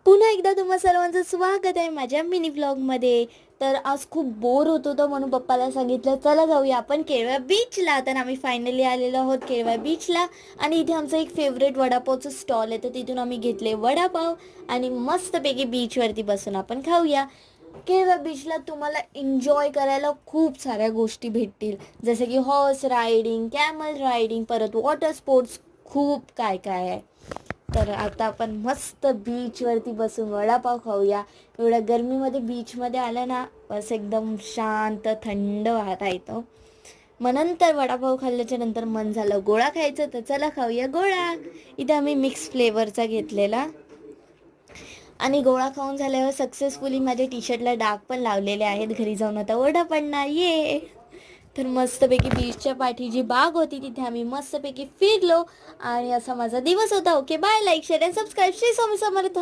पुन्हा एकदा तुम्हा सर्वांचं स्वागत आहे माझ्या मिनी व्लॉगमध्ये. तर आज खूप बोर होत होतं म्हणून पप्पाला सांगितलं चला जाऊया आपण केळवा बीचला. तर आम्ही फायनली आलेलो आहोत केळवा बीचला आणि इथे आमचं एक फेवरेट वडापावचं स्टॉल आहे. तर तिथून आम्ही घेतले वडापाव आणि मस्तपैकी बीचवरती बसून आपण खाऊया. केळवा बीचला तुम्हाला एन्जॉय करायला खूप साऱ्या गोष्टी भेटतील, जसे की हॉर्स रायडिंग, कॅमल रायडिंग, परत वॉटर स्पोर्ट्स, खूप काय काय आहे. तर आता आपण मस्त बीचवरती बसून वडापाव खाऊया. एवढ्या गरमीमध्ये बीचमध्ये आलं ना, बस एकदम शांत थंड वारा येतो. मग नंतर वडापाव खाल्ल्याच्या नंतर मन झालं गोळा खायचं, तर चला खाऊया गोळा. इथे आम्ही मिक्स फ्लेवरचा घेतलेला आणि गोळा खाऊन झाल्यावर सक्सेसफुली माझ्या टी शर्टला डाग पण लावलेले आहेत. घरी जाऊन आता ओढा पडणार ये. तर मस्तपैकी बीचच्या पाठी जी बाग होती तिथे आम्ही मस्तपैकी फिरलो आणि असा माझा दिवस होता. Okay bye. Like share and subscribe. Shri Swami Samarth.